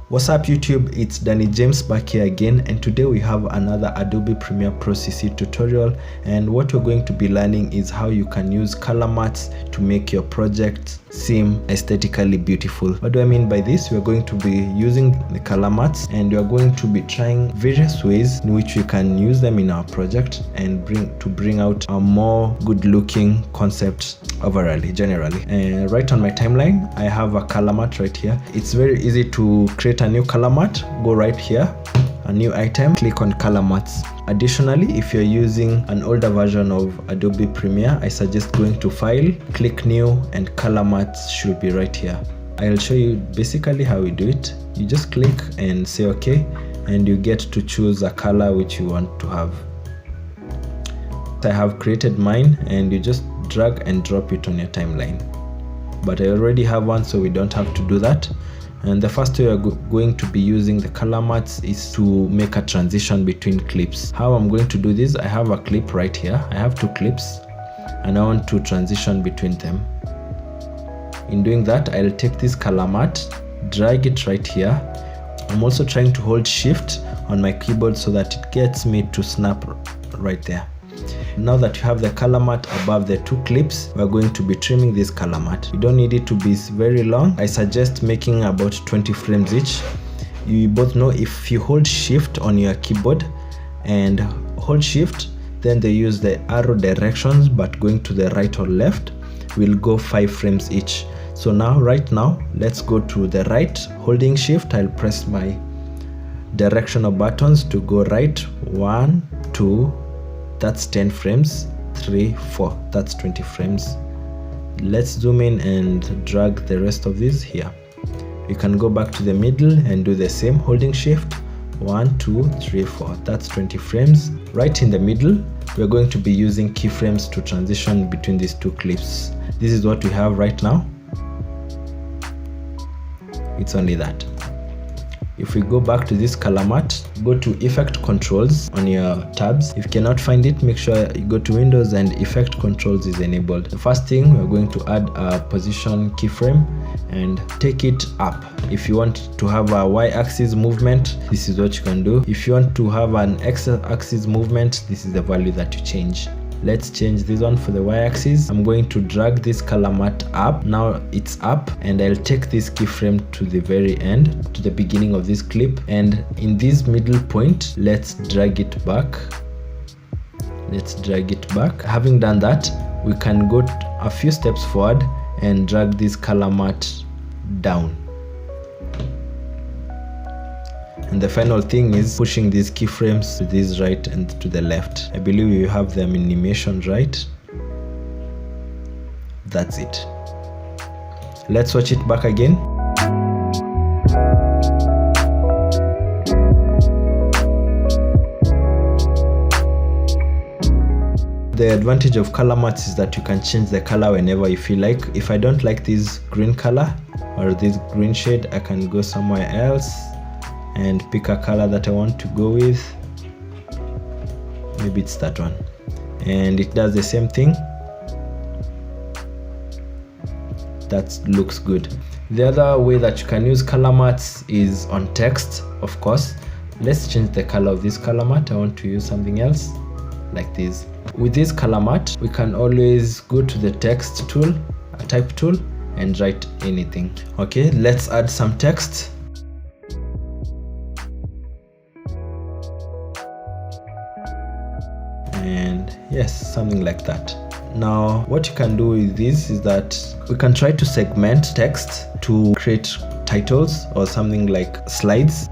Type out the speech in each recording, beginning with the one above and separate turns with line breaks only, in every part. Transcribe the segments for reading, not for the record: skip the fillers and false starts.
What's up YouTube, it's Danny James back here again, and today we have another Adobe Premiere Pro CC tutorial, and what we're going to be learning is how you can use color mats to make your project seem aesthetically beautiful. What do I mean by this? We're going to be using the color mats and we're going to be trying various ways in which we can use them in our project and bring out a more good looking concept generally. And right on my timeline I have a color mat right here. It's very easy to create a new color mat. Go right here, a new item, click on color mats. Additionally, if you're using an older version of Adobe Premiere, I suggest going to File, click New, and color mats should be right here. I'll show you basically how we do it. You just click and say OK, and you get to choose a color which you want to have. I have created mine, and you just drag and drop it on your timeline. But I already have one, so we don't have to do that. And the first way we're going to be using the color mats is to make a transition between clips. How I'm going to do this, I have a clip right here. I have two clips and I want to transition between them. In doing that, I'll take this color mat, drag it right here. I'm also trying to hold shift on my keyboard so that it gets me to snap right there. Now that you have the color mat above the two clips, we're going to be trimming this color mat. You don't need it to be very long. I suggest making about 20 frames each. You both know if you hold shift on your keyboard and hold shift, then they use the arrow directions, but going to the right or left will go 5 frames each. So right now, let's go to the right. Holding shift, I'll press my directional buttons to go right. 1, 2, that's 10 frames, 3, 4, that's 20 frames. Let's zoom in and drag the rest of these here. You can go back to the middle and do the same, holding shift. 1, 2, 3, 4, that's 20 frames. Right in the middle, we're going to be using keyframes to transition between these two clips. This is what we have right now. It's only that. If we go back to this color mat, go to Effect Controls on your tabs. If you cannot find it, make sure you go to Windows and Effect Controls is enabled. The first thing, we're going to add a position keyframe and take it up. If you want to have a Y-axis movement, this is what you can do. If you want to have an X-axis movement, this is the value that you change. Let's change this one for the Y-axis. I'm going to drag this color mat up. Now it's up, and I'll take this keyframe to the very end, to the beginning of this clip, and in this middle point, let's drag it back. Having done that, we can go a few steps forward and drag this color mat down. And the final thing is pushing these keyframes to this right and to the left. I believe you have the animation right. That's it. Let's watch it back again. The advantage of color mats is that you can change the color whenever you feel like. If I don't like this green color or this green shade, I can go somewhere else and pick a color that I want to go with. Maybe it's that one, and it does the same thing. That looks good. The other way that you can use color mats is on text, of course. Let's change the color of this color mat. I want to use something else like this. With this color mat, we can always go to the text tool, a type tool, and write anything. Okay, let's add some text. And yes, something like that. Now what you can do with this is that we can try to segment text to create titles or something like slides.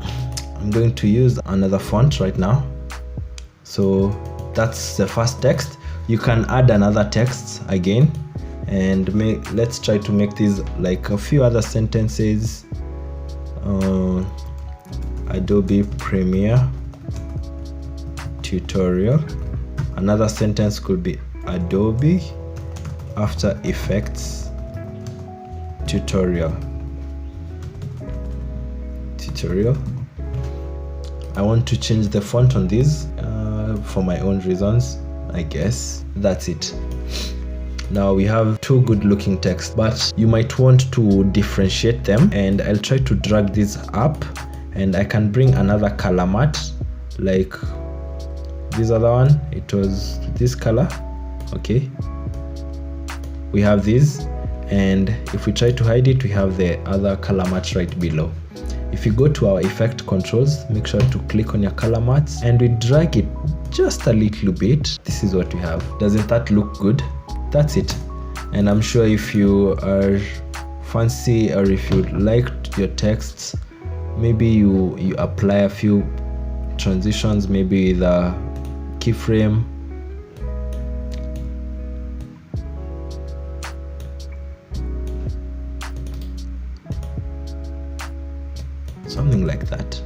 I'm going to use another font right now. So that's the first text. You can add another text again, and let's try to make this like a few other sentences. Adobe Premiere tutorial. Another sentence could be Adobe After Effects tutorial. I want to change the font on this for my own reasons, I guess. That's it. Now we have two good looking text, but you might want to differentiate them, and I'll try to drag this up, and I can bring another color matte like this other one. It was this color. Okay, we have this, and if we try to hide it, we have the other color matte right below. If you go to our effect controls, make sure to click on your color mattes, and we drag it just a little bit. This is what we have. Doesn't that look good? That's it. And I'm sure if you are fancy, or if you liked your texts, maybe you apply a few transitions, maybe with a keyframe. Something like that.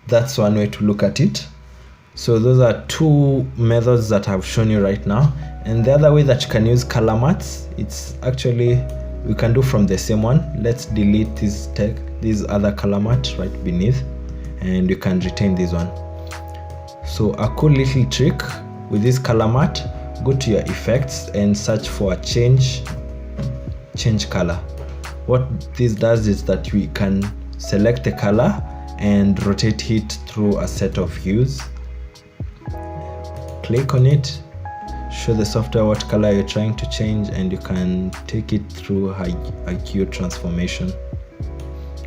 That's one way to look at it. So those are two methods that I've shown you right now. And the other way that you can use color mattes, it's actually, we can do from the same one. Let's delete this other color matte right beneath, and you can retain this one. So a cool little trick with this color matte, go to your effects and search for a change color. What this does is that we can select the color and rotate it through a set of hues. Click on it, show the software what color you're trying to change, and you can take it through a hue transformation.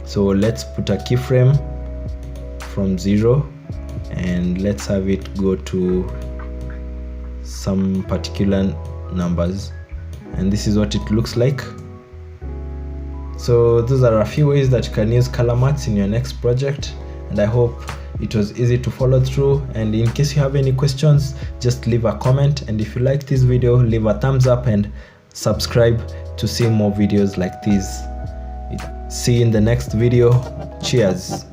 So let's put a keyframe from 0, and let's have it go to some particular numbers, and this is what it looks like. So those are a few ways that you can use color mattes in your next project, and I hope it was easy to follow through. And in case you have any questions, just leave a comment, and if you like this video, leave a thumbs up and subscribe to see more videos like this. See you in the next video. Cheers.